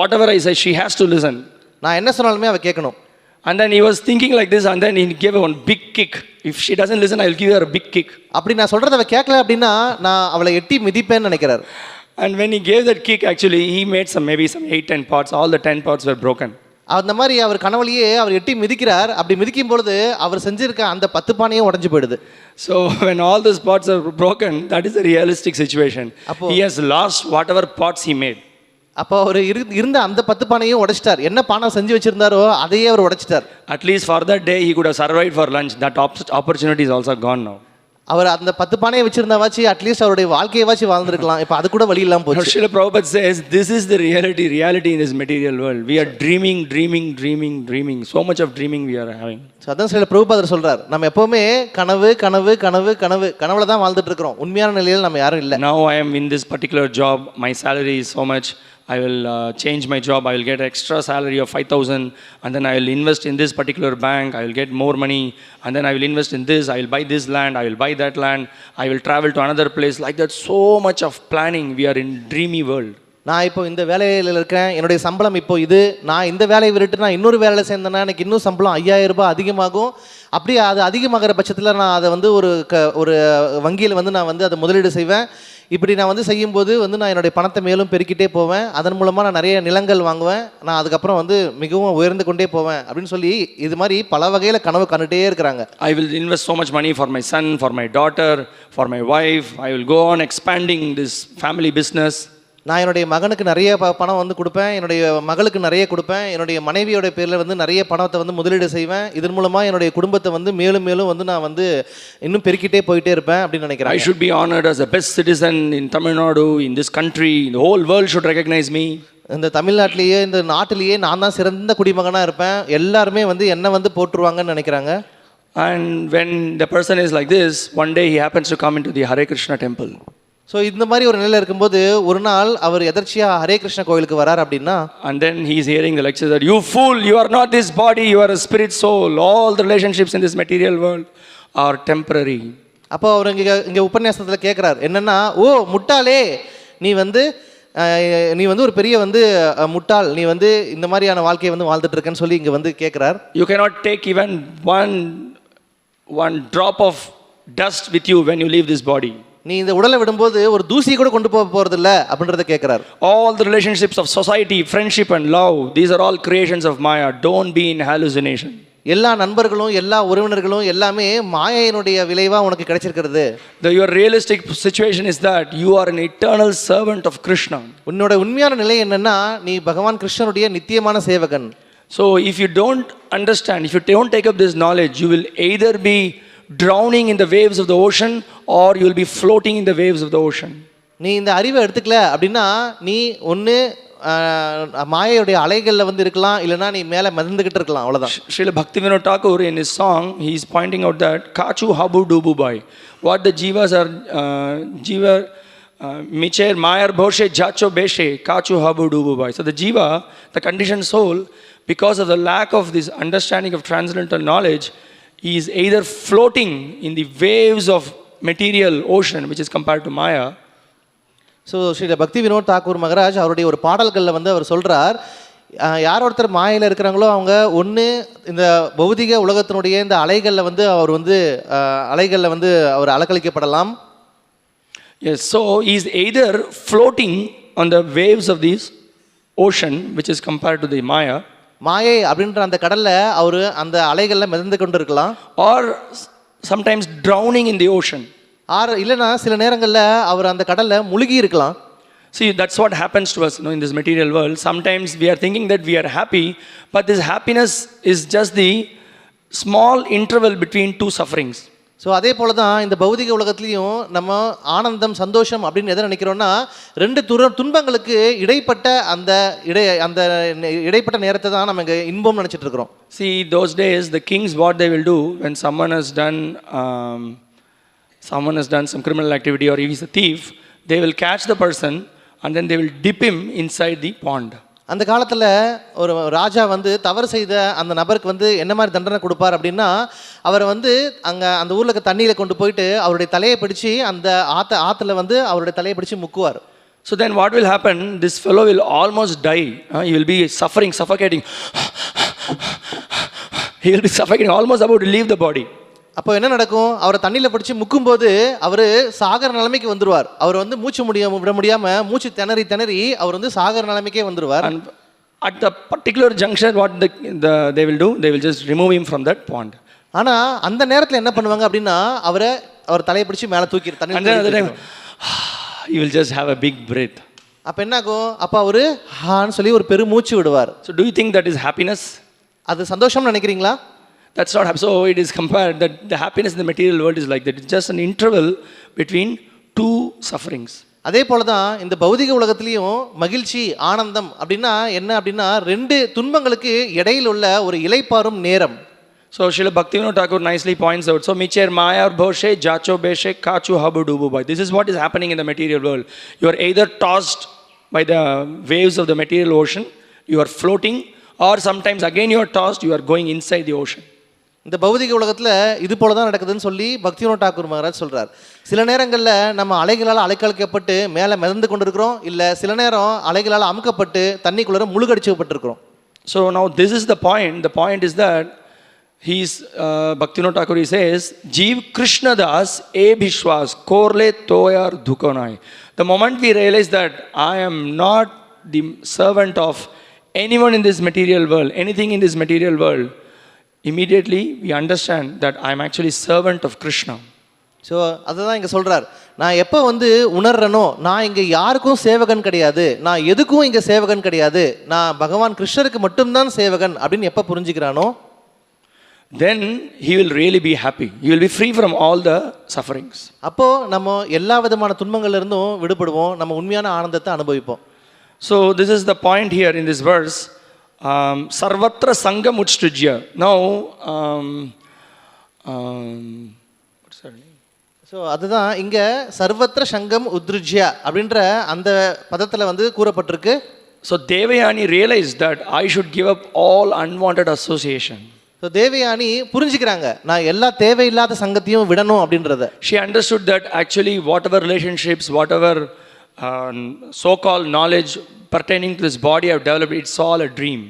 whatever I say, she has to listen. நான் என்ன சொன்னாலுமே அவள் கேட்கணும். And then he was thinking like this and then he gave her one big kick. If she doesn't listen, I will give her a big kick. அப்படி நான் சொல்கிறத அவள் கேட்கல அப்படின்னா நான் அவளை எட்டி மிதிப்பேன்னு நினைக்கிறார். And when he gave that kick, actually, he made maybe some 8-10 pots. All the 10 pots were broken. அந்த மாதிரி அவர் கனவுலையே அவர் எட்டி மிதிக்கிறார். அப்படி மிதிக்கும் பொழுது அவர் செஞ்சிருக்க அந்த 10 பானையும் உடைஞ்சு போயிடுது. So when all those pots are broken, that is a realistic situation. He has lost whatever pots he made. அப்போ அவர் இருந்த அந்த 10 பானையும் உடைச்சிட்டார். என்ன பானை செஞ்சு வச்சிருந்தாரோ அதையே அவர் உடைச்சிட்டார். At least for that day he could have survived for lunch. That opportunity is also gone now. அவர் அந்த 10 பானையை வச்சிருந்தாவாச்சு at least அவருடைய வாழ்க்கையவாச்சு வாழ்ந்துருக்கலாம். இப்போ அது கூட வழி இல்லாமல் போச்சு. Srila Prabhupada says this is the reality in this material world. We are dreaming. So much of dreaming we are having. So அதான் சில பிரபுபாதர் சொல்றார், நம்ம எப்பவுமே கனவுல தான் வாழ்ந்துட்டு இருக்கிறோம். உண்மையான நிலையில் நம்ம யாரும் இல்லை. Now I am in this particular job. My salary is so much. I will change my job. I will get extra salary of 5,000 and then I will invest in this particular bank. I will get more money and then I will invest in this. I will buy this land. I will buy that land. I will travel to another place. Like that, so much of planning. We are in dreamy world. நான் இப்போ இந்த வேலையில் இருக்கேன், என்னுடைய சம்பளம் இப்போ இது, நான் இந்த வேலையை விட்டுட்டு நான் இன்னொரு வேலையில் சேர்ந்தேன்னா எனக்கு இன்னும் சம்பளம் 5,000 ரூபாய் அதிகமாகும். அப்படியே அது அதிகமாகிற பட்சத்தில் நான் அதை வந்து ஒரு வங்கியில் வந்து நான் வந்து அதை முதலீடு செய்வேன். இப்படி நான் வந்து செய்யும்போது வந்து நான் என்னுடைய பணத்தை மேலும் பெருக்கிட்டே போவேன். அதன் மூலமாக நான் நிறைய நிலங்கள் வாங்குவேன். நான் அதுக்கப்புறம் வந்து மிகவும் உயர்ந்து கொண்டே போவேன் அப்படின்னு சொல்லி இது மாதிரி பல வகையில் கனவு கண்டுகிட்டே இருக்கிறாங்க. I will invest so much money for my son, for my daughter, for my wife. I will go on expanding this family business. நான் என்னுடைய மகனுக்கு நிறைய பணம் வந்து கொடுப்பேன், என்னுடைய மகளுக்கு நிறைய கொடுப்பேன், என்னுடைய மனைவியோட பேரில் வந்து நிறைய பணத்தை வந்து முதலீடு செய்வேன். இதன் மூலமாக என்னுடைய குடும்பத்தை வந்து மேலும் வந்து நான் வந்து இன்னும் பெருக்கிட்டே போயிட்டே இருப்பேன் அப்படின்னு நினைக்கிறேன். I should be honored as the best citizen in Tamil Nadu, in this country. The whole world should recognize me. இந்த தமிழ்நாட்டிலேயே இந்த நாட்டிலேயே நான் தான் சிறந்த குடிமகனாக இருப்பேன், எல்லாருமே வந்து என்ன வந்து போட்டுருவாங்கன்னு நினைக்கிறாங்க. And when the person is like this, one day he happens to come into the Hare Krishna temple. So இந்த மாதிரி ஒரு நிலையில் இருக்கும்போது ஒரு நாள் அவர் எதர்ச்சியாக ஹரே கிருஷ்ண கோயிலுக்கு வரார் அப்படின்னா, and then he is hearing the lecture that you fool, you are not this body, you are a spirit soul. All the relationships in this material world are temporary. அப்போ அவர் இங்கே உபன்யாசத்தில் கேட்குறார் என்னென்னா, ஓ முட்டாளே, நீ வந்து ஒரு பெரிய வந்து முட்டாள், நீ வந்து இந்த மாதிரியான வாழ்க்கையை வந்து வாழ்ந்துட்டு இருக்கேன்னு சொல்லி இங்கே வந்து கேட்குறார். You cannot take even one drop of dust with you when you leave this body. நீ இந்த உடலை விடும்போது ஒரு தூசியை கூட கொண்டு போக போறதில்ல அப்படின்றத கேட்கிறார். All the relationships of society, friendship and love, these are all creations of Maya. Don't be in hallucination. எல்லா நண்பர்களும் எல்லா உறவினர்களும் எல்லாமே மாயையினுடைய விளைவா உனக்கு கிடைச்சிருக்கிறது. Your realistic situation is that you are an eternal servant of Krishna. உன்னோட உண்மையான நிலை என்னன்னா நீ பகவான் கிருஷ்ணனுடைய நித்தியமான சேவகன். So if you don't understand, if you don't take up this knowledge, you will either be drowning in the waves of the ocean or you will be floating in the waves of the ocean. நீ இந்த அறிவை எடுத்துக்கல அப்படின்னா நீ ஒன்று மாயையுடைய அலைகளில் வந்து இருக்கலாம், இல்லைனா நீ மேலே மிதந்துக்கிட்டு இருக்கலாம், அவ்வளோதான். Srila Bhaktivinoda Thakur in his song he is pointing out that kachu habu dubu bai, what the jivas are Micher Mayar Boshe Jacho Beshe Kachu Habu Dubu Boy. So the jiva, the conditioned soul, because of the lack of this understanding of transcendental knowledge, he is either floating in the waves of material ocean, which is compared to Maya. So Shri Bhakti Vinod Thakur Maharaj அவருடைய ஒரு பாடல்களில் வந்து அவர் சொல்கிறார், யார் ஒருத்தர் மாயில் இருக்கிறாங்களோ அவங்க ஒன்று இந்த பௌதிக உலகத்தினுடைய இந்த அலைகளில் வந்து அவர் வந்து அலைகளில் வந்து அவர் அலக்களிக்கப்படலாம். Yes, so he is either floating on the waves of this ocean, which is compared to the Maya. மாயை அப்படின்ற அந்த கடலில் அவர் அந்த அலைகளில் மிதந்து கொண்டு இருக்கலாம். Or sometimes drowning in the ocean. இல்லைனா சில நேரங்களில் அவர் அந்த கடலில் முழுகி இருக்கலாம். See, that's what happens to us, in this material world. Sometimes we are thinking that we are happy, but this happiness is just the small interval between two sufferings. So அதே போல தான் இந்த பௌதிக உலகத்துலேயும் நம்ம ஆனந்தம் சந்தோஷம் அப்படின்னு எதை நினைக்கிறோன்னா, ரெண்டு துன்பங்களுக்கு இடைப்பட்ட அந்த இடைப்பட்ட நேரத்தை தான் நம்ம இங்கே இன்பம் நினச்சிட்டு இருக்கிறோம். See, those days the kings, what they will do when someone has done some criminal activity, or if he's a thief, they will catch the person and then they will dip him inside the pond. அந்த காலத்தில் ஒரு ராஜா வந்து தவறு செய்த அந்த நபருக்கு வந்து என்ன மாதிரி தண்டனை கொடுப்பார் அப்படின்னா, அவரை வந்து அங்கே அந்த ஊரில் தண்ணியில் கொண்டு போயிட்டு அவருடைய தலையை பிடிச்சி அந்த ஆற்றுல வந்து அவருடைய தலையை பிடிச்சி முக்குவார். So then what will happen? This fellow will almost die. He will be suffocating. He will be suffocating, almost about to leave the body. அப்போ என்ன நடக்கும்? அவரை தண்ணியில் பிடிச்சி முக்கும்போது அவர் சாகர நிலைமைக்கு வந்துடுவார். அவர் வந்து விட முடியாமல் மூச்சு திணறி அவர் வந்து சாகர நிலைமைக்கே வந்துடுவார். And at the particular juncture, what they will do? They will just remove him from that pond. ஆனால் அந்த நேரத்தில் என்ன பண்ணுவாங்க அப்படின்னா, அவர் தலையை பிடிச்சி மேலே தூக்கி தண்ணி, he will just have a big breath. அப்போ என்ன ஆகும்? அப்போ அவர் ஹான்னு சொல்லி ஒரு பெருமூச்சு விடுவார். So do you think that is happiness? அது சந்தோஷம்னு நினைக்கிறீங்களா? That's not happy. So it is compared that the happiness in the material world is like that. It's just an interval between two sufferings. அதே போல தான் இந்த பௌதிக உலகத்திலையும் மகிழ்ச்சி ஆனந்தம் அப்படின்னா என்ன அப்படின்னா, ரெண்டு துன்பங்களுக்கு இடையில் உள்ள ஒரு இளைப்பாறும் நேரம். So Srila Bhaktivinoda Thakur nicely points out. So Micher Mayar Boshe Jacho Beshe Kachu Habu Dubu Boy. This is what is happening in the material world. You are either tossed by the waves of the material ocean, you are floating, or sometimes again you are tossed, you are going inside the ocean. இந்த பௌதிக உலகத்தில் இது போல தான் நடக்குதுன்னு சொல்லி பக்திவினோத் தாக்கூர் மகாராஜ் சொல்கிறார். சில நேரங்களில் நம்ம அலைகளால் அலைக்கழிக்கப்பட்டு மேலே மிதந்து கொண்டிருக்கிறோம், இல்லை சில நேரம் அலைகளால் அமுக்கப்பட்டு தண்ணிக்குள்ளே முழுகடிச்சப்பட்டிருக்கிறோம். So now this is the point. The point is that Bhaktivinoda Thakur says, Jeev Krishna Das e bhishwas korle toyar dhukonai. The moment we realize that I am not the servant of anyone in this material world, anything in this material world, immediately we understand that I am actually servant of Krishna. So அதுதான் இங்கே சொல்கிறார். நான் எப்போ வந்து உணர்றனோ, நான் இங்கே யாருக்கும் சேவகன் கிடையாது, நான் எதுக்கும் இங்கே சேவகன் கிடையாது, நான் பகவான் கிருஷ்ணருக்கு மட்டும்தான் சேவகன் அப்படின்னு எப்போ புரிஞ்சுக்கிறானோ, then he will really be happy. He will be free from all the sufferings. அப்போது நம்ம எல்லா விதமான துன்பங்கள்ல இருந்தும் விடுபடுவோம், நம்ம உண்மையான ஆனந்தத்தை அனுபவிப்போம். So this is the point here in this verse. Sarvatra Sangam Utstrujya. Now, what's that name? So அதுதான் இங்கே சர்வத்திர சங்கம் உத்ருஜ்யா அப்படின்ற அந்த பதத்தில் வந்து கூறப்பட்டிருக்கு. So Devayani realized that I should give up all unwanted association. So Devayani புரிஞ்சுக்கிறாங்க, நான் எல்லா தேவையில்லாத சங்கத்தையும் விடணும் அப்படின்றத. She understood that actually whatever relationships, whatever so-called knowledge pertaining to this body I have developed, it's all a dream.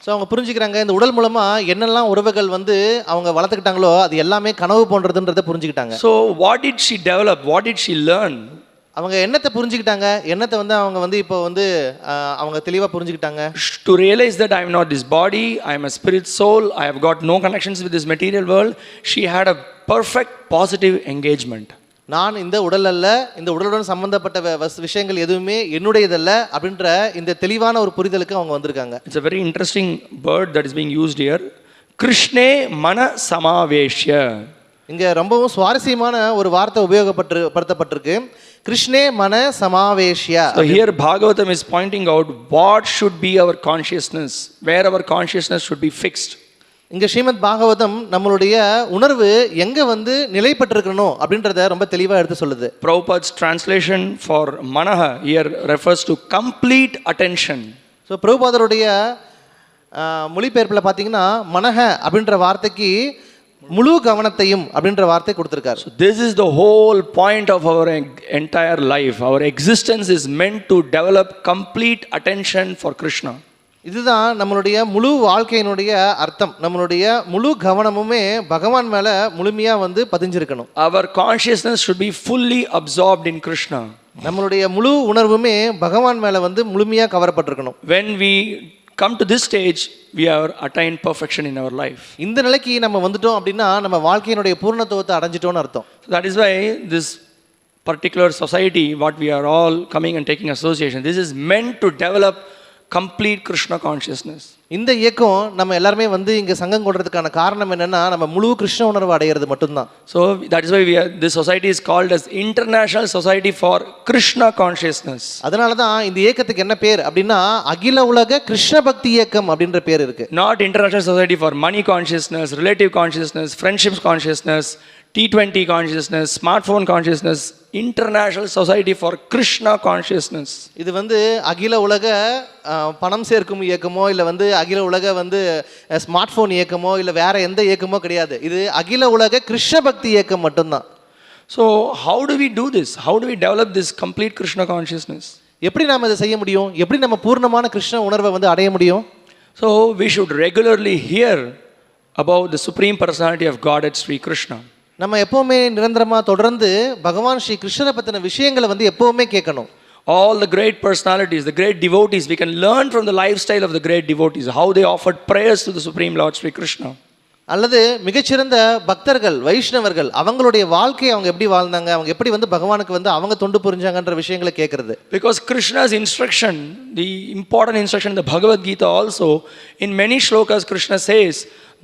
So அவங்க புரிஞ்சுக்கிறாங்க, இந்த உடல் மூலமாக என்னெல்லாம் உறவுகள் வந்து அவங்க வளர்த்துக்கிட்டாங்களோ அது எல்லாமே கனவு போன்றதுன்றதை புரிஞ்சுக்கிட்டாங்க. So what did she develop? What did she learn? அவங்க என்னத்தை புரிஞ்சுக்கிட்டாங்க, என்னத்தை வந்து அவங்க வந்து இப்போ வந்து அவங்க தெளிவாக புரிஞ்சுக்கிட்டாங்க. To realize that I am not this body, I am a spirit soul, I have got no connections with this material world. She had a perfect positive engagement. நான் இந்த உடல் அல்ல, இந்த உடலுடன் சம்பந்தப்பட்ட விஷயங்கள் எதுவுமே என்னுடையதல்ல அப்படின்ற இந்த தெளிவான ஒரு புரிதலுக்கு அவங்க வந்திருக்காங்க. It's a very interesting word that is being used here. Krishne mana samaveshya. இங்கே ரொம்பவும் சுவாரஸ்யமான ஒரு வார்த்தை உபயோகப்படுத்தப்பட்டிருக்கு. கிருஷ்ணே மன சமாவேஷ்யா. So here Bhagavatam is pointing out what should be our consciousness, where our consciousness should be fixed. இங்க ஸ்ரீமத் பாகவதம் நம்மளுடைய உணர்வு எங்க வந்து நிலை பெற்றிருக்கணும் அப்படின்றத ரொம்ப தெளிவா எடுத்து சொல்லுது. Prabhupada's translation for manaha here refers to complete attention. So பிரபுபாதருடைய மொழிபெயர்ப்பில் பார்த்தீங்கன்னா மனஹ அப்படின்ற வார்த்தைக்கு முழு கவனத்தையும் அப்படின்ற வார்த்தை கொடுத்துருக்காரு. So this is the whole point of our entire life. Our existence is meant to develop complete attention for Krishna. இதுதான் நம்மளுடைய முழு வாழ்க்கையினுடைய அர்த்தம். நம்மளுடைய முழு கவனமுமே பகவான் மேல முழுமையா வந்து பதிஞ்சிருக்கணும். Our consciousness should be fully absorbed in Krishna. நம்மளுடைய முழு உணர்வுமே பகவான் மேல வந்து முழுமையா கவரப்பட்டிருக்கணும். When we come to this stage, we have attained perfection in our life. இந்த நிலைக்கு நம்ம வந்துட்டோம் அப்படின்னா நம்ம வாழ்க்கையினுடைய பூர்ணத்துவத்தை அடைஞ்சிட்டோம்னு அர்த்தம். So that is why this particular society, what we are all coming and taking association, this is meant to develop complete Krishna consciousness. இந்த இயக்கம் நம்ம எல்லாருமே வந்து இங்க சங்கம் கொள்றதுக்கான காரணம் என்னன்னா நம்ம முழு கிருஷ்ண உணர்வு அடையிறது மட்டும்தான். So that is why this society is called as International Society for Krishna Consciousness. அதனால தான் இந்த இயக்கத்துக்கு என்ன பேர் அப்படின்னா அகில உலக கிருஷ்ண பக்தி இயக்கம் அப்படின்ற பேர் இருக்கு. Not International Society for Money Consciousness, Relative Consciousness, Friendships Consciousness, T20 Consciousness, Smartphone Consciousness, International Society for Krishna Consciousness. இது வந்து அகில உலக பணம் சேர்க்கும் இயக்கமோ இல்லை வந்து அகில உலக வந்து ஸ்மார்ட் ஃபோன் இயக்கமோ இல்லை வேற எந்த இயக்கமோ கிடையாது. இது அகில உலக கிருஷ்ண பக்தி இயக்கம் மட்டும்தான். So how do we do this? How do we develop this complete Krishna consciousness? எப்படி நாம இதை செய்ய முடியும்? எப்படி நம்ம பூர்ணமான கிருஷ்ண உணர்வை வந்து அடைய முடியும்? So we should regularly hear about the Supreme Personality of Godhead Sri Krishna. நம்ம எப்பவுமே நிரந்தரமா தொடர்ந்து பகவான் ஸ்ரீ கிருஷ்ணரை பத்தின விஷயங்களை வந்து எப்பவுமே கேட்கணும். All the great personalities, the great devotees, we can learn from the lifestyle of the great devotees, how they offered prayers to the Supreme Lord Sri Krishna. அல்லது மிகச்சிறந்த பக்தர்கள் வைஷ்ணவர்கள் அவங்களுடைய வாழ்க்கையை அவங்க எப்படி வாழ்ந்தாங்க, அவங்க எப்படி வந்து பகவானுக்கு வந்து அவங்க தொண்டு புரிஞ்சாங்கன்ற விஷயங்களை கேட்கறது. Because Krishna's instruction, the important instruction in the Bhagavad Gita also, in many shlokas Krishna says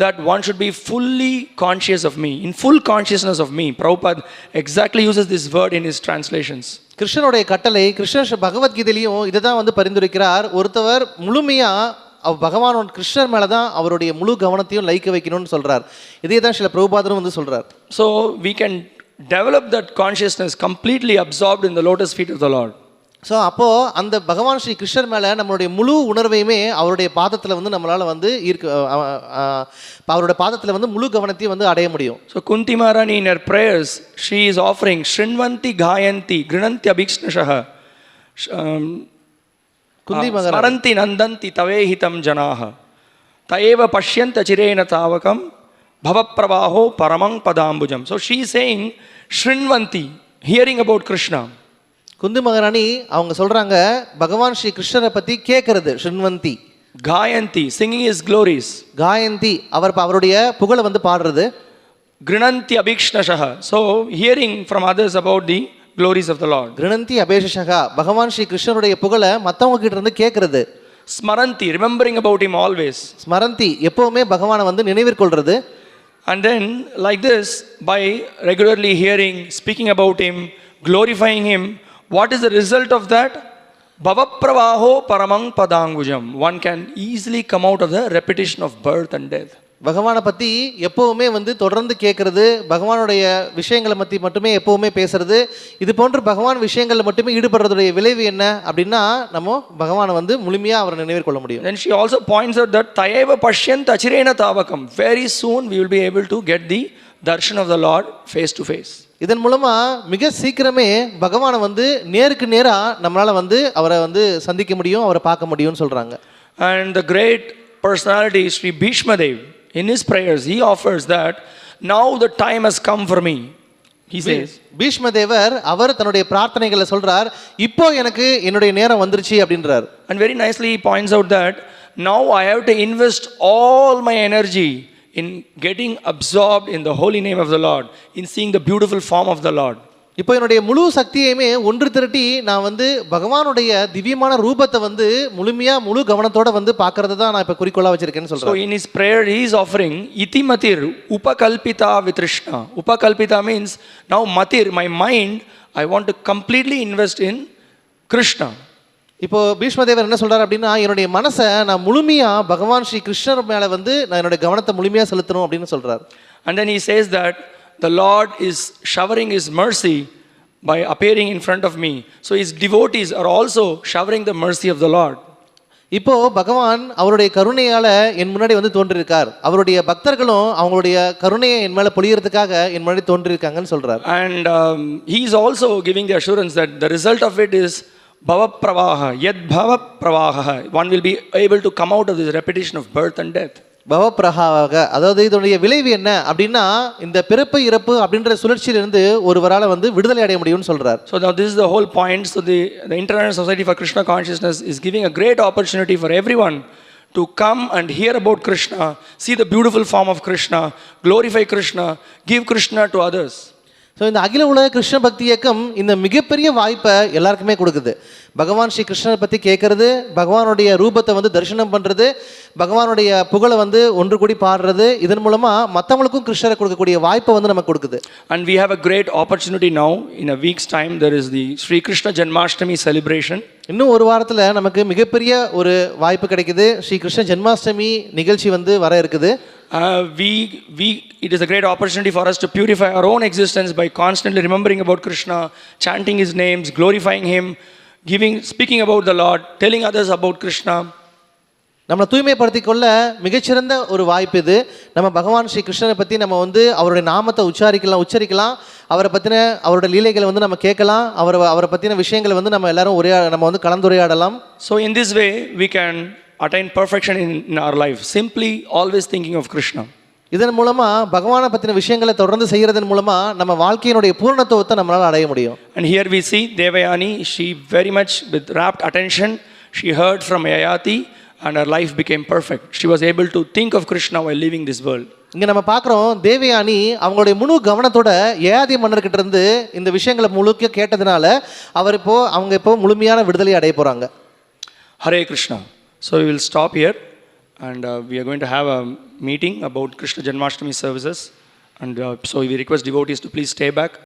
that one should be fully conscious of me, in full consciousness of me. Prabhupada exactly uses this word in his translations. கிருஷ்ணனுடைய கட்டளை கிருஷ்ணர் பகவத்கீதையிலையும் இதை தான் வந்து பரிந்துரைக்கிறார். ஒருத்தவர் முழுமையா பகவானோட கிருஷ்ணர் மேலே தான் அவருடைய முழு கவனத்தையும் லைக்க வைக்கணும்னு சொல்றார். இதே தான் சில பிரபுபாதரும் வந்து சொல்றார். So we can develop that consciousness completely absorbed in the lotus feet of the Lord. So அப்போது அந்த பகவான் ஸ்ரீ கிருஷ்ணர் மேலே நம்மளுடைய முழு உணர்வையுமே அவருடைய பாதத்தில் வந்து நம்மளால் வந்து அவருடைய பாதத்தில் வந்து முழு கவனத்தையும் வந்து அடைய முடியும். So Kunti Maharani in her prayers, she is offering Shrinvanti Gayanti Grinanti Abhikshnasaha Kunti Maharani Smaranti Nandanti Tavehitam Janaha Taeva Pashyanta Chirena Tavakam Bhavapravaho Paramang Padambujam. So she is saying Shrinvanti, hearing about Krishna. குந்தி மகாராணி அவங்க சொல்றாங்க பகவான் ஸ்ரீ கிருஷ்ணரை பத்தி கேட்கறது ஸ்ரீன்வந்தி. காயந்தி, singing his glories. காயந்தி அவருடைய புகழை வந்து பாடுறது. கிருணந்தி அபிக்ஷ்ணஷஹ, so hearing from others about the glories of the Lord. கிருணந்தி அபேஷஷஹ பகவான் ஸ்ரீ கிருஷ்ணருடைய புகழை மற்றவங்க கிட்ட இருந்து கேட்கறது. ஸ்மரந்தி, remembering about him always. ஸ்மரந்தி எப்பவுமே பகவானை வந்து நினைவிற்கொள்றது. And then like this, by regularly hearing, speaking about him, glorifying him, what is the result of that? Bhavapravaho paramang padangujam. One can easily come out of the repetition of birth and death. பகவானை பற்றி எப்போவுமே வந்து தொடர்ந்து கேட்கறது, பகவானுடைய விஷயங்களை பற்றி மட்டுமே எப்போவுமே பேசுறது, இது போன்ற பகவான் விஷயங்களில் மட்டுமே ஈடுபடுறதுடைய விளைவு என்ன அப்படின்னா நம்ம பகவானை வந்து முழுமையாக அவரை நினைவில் கொள்ள முடியும். Then she also points out that tayeva pashyanta achirena tavakam. Very soon we will be able to get the darshan of the Lord face to face. இதன் மூலமா மிக சீக்கிரமே பகவானை வந்து நேருக்கு நேராக நம்மளால வந்து அவரை வந்து சந்திக்க முடியும், அவரை பார்க்க முடியும்னு சொல்றாங்க. And the great personality Sri Bhishma Dev, in his prayers he offers that now the time has come for me. He says, Bhishma தேவர் அவர் தன்னுடைய பிரார்த்தனைகளை சொல்றார், இப்போ எனக்கு என்னுடைய நேரம் வந்துருச்சு அப்படின்றார். And very nicely he points out that now I have to invest all my energy in getting absorbed in the holy name of the Lord, in seeing the beautiful form of the Lord. இப்போ என்னுடைய முழு சக்தியையுமே ஒன்று திரட்டி நான் வந்து பகவானுடைய திவ்யமான ரூபத்தை வந்து முழுமையா முழு கவனத்தோட வந்து பார்க்கறது தான் நான் இப்போ குறிக்கோளா வச்சிருக்கேன்னு சொல்றேன். So in his prayer he is offering itimatir upakalpita vitrishna. Upakalpita means now matir, my mind, I want to completely invest in Krishna. இப்போ பீஷ்மதேவர் என்ன சொல்றாரு அப்படின்னா, என்னுடைய மனசை நான் முழுமையா பகவான் ஸ்ரீ கிருஷ்ணர் மேல வந்து நான் என்னுடைய கவனத்தை முழுமையா செலுத்தணும் அப்படின்னு சொல்றாரு. And then he says that the Lord is showering his mercy by appearing in front of me. So his devotees are also showering the mercy of the Lord. இப்போ பகவான் அவருடைய கருணையால என் முன்னாடி வந்து தோன்றியிருக்கார். அவருடைய பக்தர்களும் அவங்களுடைய கருணையை என் மேல பொழியறதுக்காக என் முன்னாடி தோன்றியிருக்காங்கன்னு சொல்றார். And he is also giving the assurance that the result of it is bhava pravaha, yad bhava pravaha. One will be able to come out of this repetition of birth and death. பவப்பிரகாக, அதாவது இதனுடைய விளைவு என்ன அப்படின்னா, இந்த பிறப்பு இறப்பு அப்படின்ற சுழற்சியிலிருந்து ஒருவரால் வந்து விடுதலை அடைய முடியும்னு சொல்றார். So now this is the whole point. So the International Society for Krishna Consciousness is giving a great opportunity for everyone to come and hear about Krishna, see the beautiful form of Krishna, glorify Krishna, give Krishna to others. So இந்த அகில உலக கிருஷ்ண பக்தி இயக்கம் இந்த மிகப்பெரிய வாய்ப்பை எல்லாருக்குமே கொடுக்குது. பகவான் ஸ்ரீ கிருஷ்ணரை பற்றி கேட்கறது, பகவானுடைய ரூபத்தை வந்து தரிசனம் பண்ணுறது, பகவானுடைய புகழை வந்து ஒன்று கூடி பாடுறது, இதன் மூலமாக மற்றவங்களுக்கும் கிருஷ்ணரை கொடுக்கக்கூடிய வாய்ப்பை வந்து நமக்கு கொடுக்குது. And we have a great opportunity now. In a week's time there is the Sri Krishna Janmashtami celebration. இன்னும் ஒரு வாரத்தில் நமக்கு மிகப்பெரிய ஒரு வாய்ப்பு கிடைக்குது. ஸ்ரீ கிருஷ்ண ஜென்மாஷ்டமி நிகழ்ச்சி வந்து வர இருக்குது. It is a great opportunity for us to purify our own existence by constantly remembering about Krishna, chanting his names, glorifying him, speaking about the Lord, telling others about Krishna. நம்மளை தூய்மைப்படுத்திக் கொள்ள மிகச்சிறந்த ஒரு வாய்ப்பு இது. நம்ம பகவான் ஸ்ரீ கிருஷ்ணரை பற்றி நம்ம வந்து அவருடைய நாமத்தை உச்சரிக்கலாம், அவரை பற்றின அவருடைய லீலைகளை வந்து நம்ம கேட்கலாம், அவரை பற்றின விஷயங்களை வந்து நம்ம எல்லாரும் நம்ம வந்து கலந்துரையாடலாம். So in this way we can attain perfection in our life, simply always thinking of Krishna. இதன் மூலமா பகவானை பற்றின விஷயங்களை தொடர்ந்து செய்யறதன் மூலமா நம்ம வாழ்க்கையினுடைய பூர்ணத்துவத்தை நம்மளால அடைய முடியும். And here we see Devayani, she very much with rapt attention she heard from Yayati and her life became perfect. She was able to think of Krishna while leaving this world. இங்க நம்ம பார்க்குறோம், தேவயானி அவங்களுடைய முழு கவனத்தோட யயாதி மன்னர்கிட்ட இருந்து இந்த விஷயங்களை முழுக்க கேட்டதுனால அவங்க இப்போ முழுமையான விடுதலை அடைய போறாங்க. Hare Krishna. So we will stop here and we are going to have a meeting about Krishna Janmashtami services, and so we request devotees to please stay back.